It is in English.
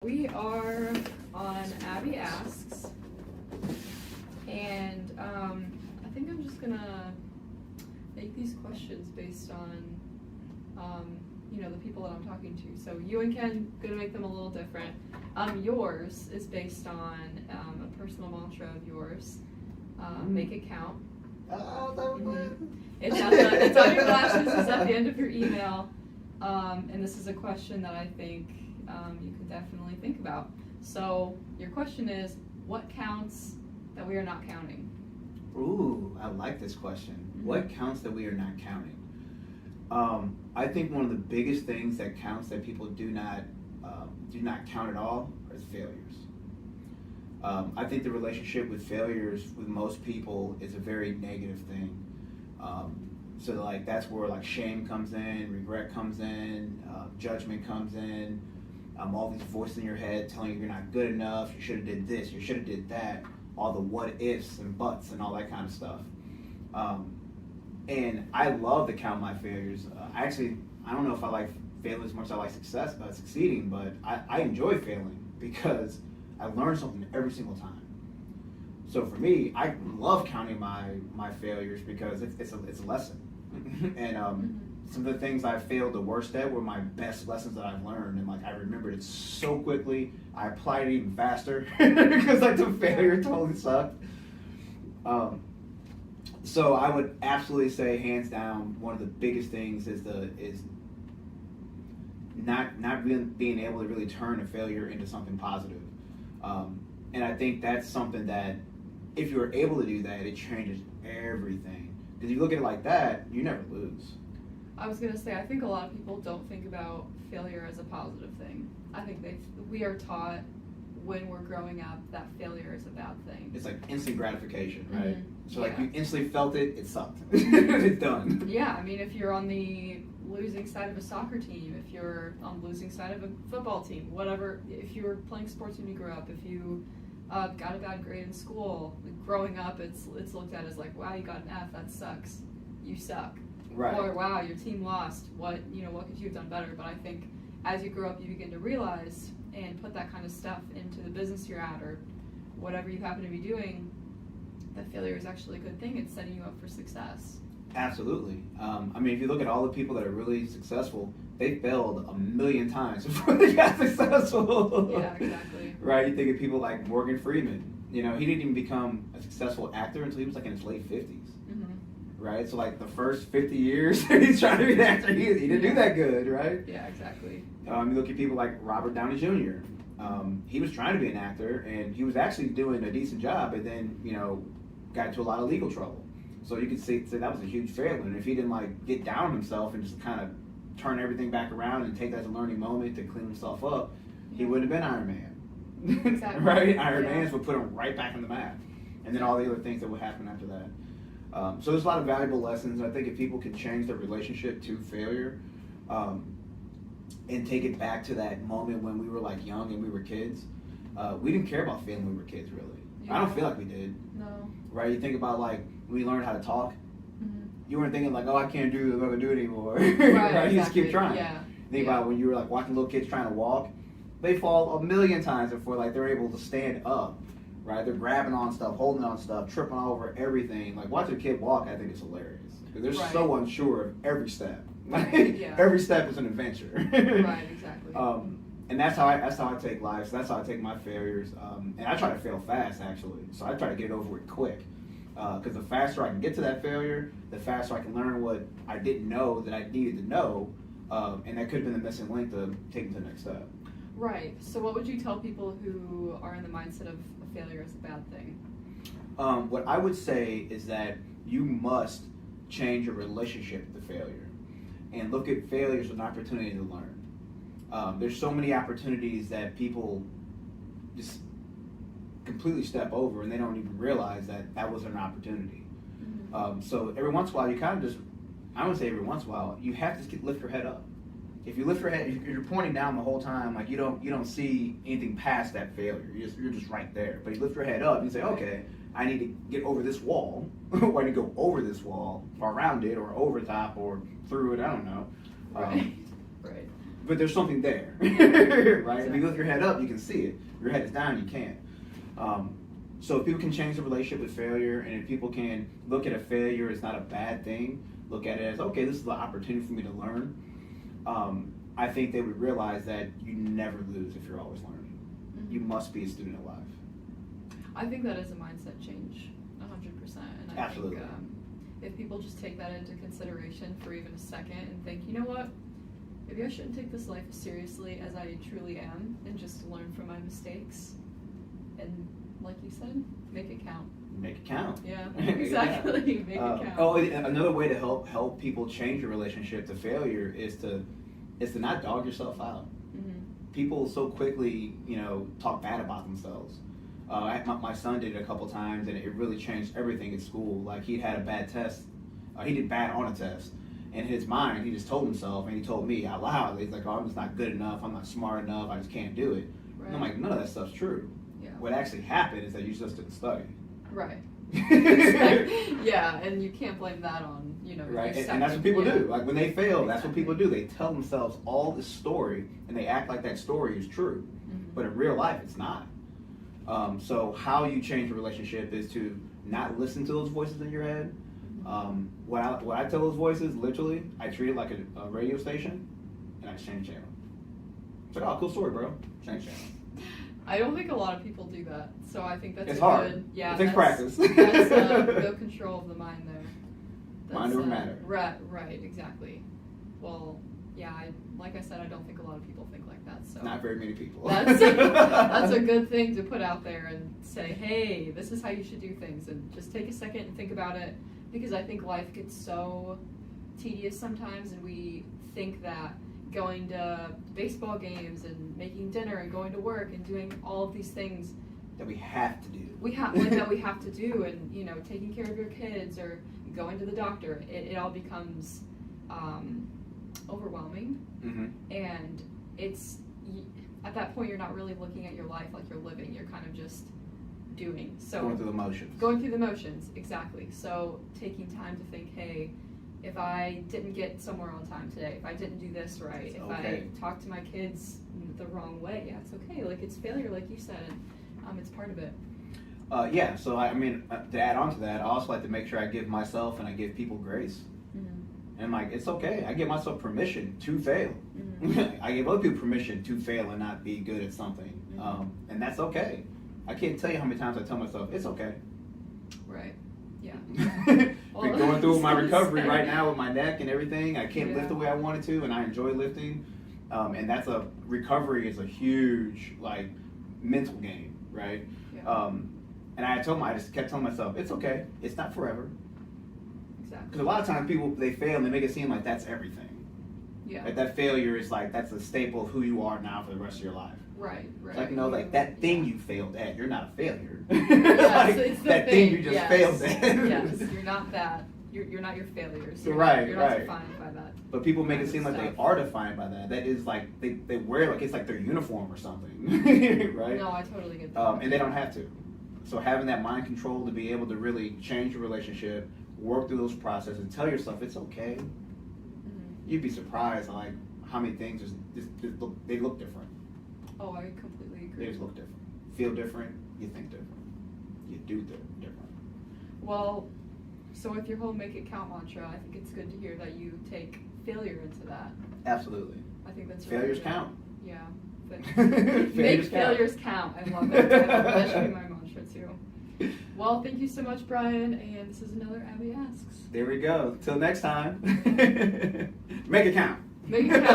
We are on Abby Asks, and I think I'm just gonna make these questions based on the people that I'm talking to. So you and Ken gonna make them a little different. Yours is based on a personal mantra of yours. Make it count. It's on your glasses. It's at the end of your email, and this is a question that I think you can definitely think about. So your question is, what counts that we are not counting? Ooh, I like this question. Mm-hmm. What counts that we are not counting? I think one of the biggest things that counts that people do not count at all is failures. I think the relationship with failures with most people is a very negative thing. So that's where shame comes in, regret comes in, judgment comes in. All these voices in your head telling you you're not good enough, you should have did this, you should have did that, all the what ifs and buts and all that kind of stuff. And I love to count my failures. I don't know if I like failing as much as I like succeeding, but I enjoy failing because I learn something every single time. So for me, I love counting my failures because it's a lesson. And some of the things I failed the worst at were my best lessons that I've learned, and I remembered it so quickly. I applied it even faster because the failure totally sucked. So I would absolutely say, hands down, one of the biggest things is not really being able to really turn a failure into something positive. And I think that's something that if you're able to do that, it changes everything. Because if you look at it like that, you never lose. I was going to say, I think a lot of people don't think about failure as a positive thing. I think we are taught when we're growing up that failure is a bad thing. It's like instant gratification, right? Mm-hmm. So you instantly felt it, it sucked. It's done. Yeah, I mean, if you're on the losing side of a soccer team, if you're on the losing side of a football team, whatever, if you were playing sports when you grew up, if you got a bad grade in school, growing up, it's looked at as wow, you got an F, that sucks. You suck. Right. Or wow, your team lost. What could you have done better? But I think as you grow up, you begin to realize and put that kind of stuff into the business you're at or whatever you happen to be doing, that failure is actually a good thing. It's setting you up for success. Absolutely. If you look at all the people that are really successful, they failed a million times before they got successful. Yeah, exactly. Right. You think of people like Morgan Freeman. He didn't even become a successful actor until he was in his late 50s. Mm-hmm. Right. So the first 50 years he's trying to be an actor, he didn't do that good, right? Yeah, exactly. You look at people like Robert Downey Jr. He was trying to be an actor, and he was actually doing a decent job, but then got into a lot of legal trouble. So you could say that was a huge failure. And if he didn't get down on himself and just kind of turn everything back around and take that as a learning moment to clean himself up, he wouldn't have been Iron Man. Exactly. Right? Iron Man would put him right back on the map. And then all the other things that would happen after that. So there's a lot of valuable lessons. I think if people can change their relationship to failure and take it back to that moment when we were young and we were kids, we didn't care about failing when we were kids, really. Yeah. I don't feel like we did. No. Right? You think about when we learned how to talk, mm-hmm. you weren't thinking oh, I can't do it, I'm not going to do it anymore. Right, right? exactly. You just keep trying. Yeah. Think about when you were watching little kids trying to walk, they fall a million times before they're able to stand up. Right? They're grabbing on stuff, holding on stuff, tripping all over everything. Watching a kid walk, I think it's hilarious. Because they're so unsure of every step. Yeah. Every step is an adventure. Right, exactly. And that's how I take life. So that's how I take my failures. And I try to fail fast, actually. So I try to get it over with quick. Because the faster I can get to that failure, the faster I can learn what I didn't know that I needed to know. And that could have been the missing link to taking to the next step. Right. So what would you tell people who are in the mindset of failure as a bad thing? What I would say is that you must change your relationship with the failure and look at failure as an opportunity to learn. There's so many opportunities that people just completely step over and they don't even realize that was an opportunity. Mm-hmm. So every once in a while, you kind of just, I don't say every once in a while, you have to lift your head up. If you lift your head, if you're pointing down the whole time, you don't see anything past that failure. You're just right there. But you lift your head up and you say, okay, I need to get over this wall, or I need to go over this wall, or around it, or over top, or through it. I don't know. Right. Right. but there's something there, right? Exactly. If you lift your head up, you can see it. If your head is down, you can't. So if people can change the relationship with failure, and if people can look at a failure as not a bad thing, look at it as, okay, this is an opportunity for me to learn, I think they would realize that you never lose if you're always learning. Mm-hmm. You must be a student of life. I think that is a mindset change, 100%. And I Absolutely. think if people just take that into consideration for even a second and think, you know what, maybe I shouldn't take this life as seriously as I truly am, and just learn from my mistakes, and like you said, make it count. Make it count. Yeah, exactly. Make it count. Oh, another way to help people change your relationship to failure is to not dog yourself out. Mm-hmm. People so quickly, talk bad about themselves. My son did it a couple times, and it really changed everything at school. Like, he'd had a bad test. He did bad on a test. In his mind, he just told himself, and he told me out loud, he's like, oh, I'm just not good enough. I'm not smart enough. I just can't do it. Right. And I'm like, none of that stuff's true. Yeah. What actually happened is that you just didn't study. Right. Yeah, and you can't blame that on, Right, your and that's what people second- do. Like, when they fail, that's what Exactly. people do. They tell themselves all this story, and they act like that story is true. Mhm. But in real life, it's not. So how you change a relationship is to not listen to those voices in your head. When I tell those voices, literally, I treat it like a radio station, and I just change channel. It's like, oh, cool story, bro. Change channel. I don't think a lot of people do that, so I think that's It's a hard. good. Yeah, It takes that's- practice. That's real control of the mind there. Mind over matter. Right, exactly. Well, yeah, like I said, I don't think a lot of people think like that. So Not very many people. that's a good thing to put out there and say, hey, this is how you should do things, and just take a second and think about it, because I think life gets so tedious sometimes, and we think that going to baseball games and making dinner and going to work and doing all of these things that we have to do. that we have to do, and taking care of your kids or going to the doctor, it all becomes overwhelming. Mm-hmm. And at that point, you're not really looking at your life like you're living. You're kind of just doing. So Going through the motions. Going through the motions, exactly. So taking time to think, hey, if I didn't get somewhere on time today, if I didn't do this right, It's if okay. I talked to my kids the wrong way, yeah, it's okay. Like, it's failure, like you said, and it's part of it. Yeah, so to add on to that, I also like to make sure I give myself and I give people grace. Mm-hmm. And it's okay. I give myself permission to fail. Mm-hmm. I give other people permission to fail and not be good at something. Mm-hmm. And that's okay. I can't tell you how many times I tell myself, it's okay. Right. Yeah. We're going through my recovery right now with my neck and everything. I can't lift Yeah. the way I wanted to, and I enjoy lifting. And recovery is a huge, mental game, right? Yeah. And I just kept telling myself, it's okay. It's not forever. Exactly. Because a lot of times people, they fail and they make it seem like that's everything. Yeah. Like, that failure is that's a staple of who you are now for the rest of your life. Right. It's like, no, that thing you failed at, you're not a failure. Yes, it's the that thing you just yes. failed at. Yes, you're not that. You're not your failures. You're Right, You're right. not defined by that. But people make it kind seem of like they stuff. are defined by that. That is they wear it's like their uniform or something, right? No, I totally get that. And they don't have to. So having that mind control to be able to really change your relationship, work through those processes, and tell yourself it's okay. Mm-hmm. You'd be surprised how many things they look different. Oh, I completely agree. They just look different, feel different, you think different, you do different. Well, so with your whole "make it count" mantra, I think it's good to hear that you take failure into that. Absolutely. I think that's really Failures good. count. Yeah. But Failures make count. failures count. I love it. That should be my mantra too. Well, thank you so much, Brian, and this is another Abby Asks. There we go. Till next time. Make it count. Make it count.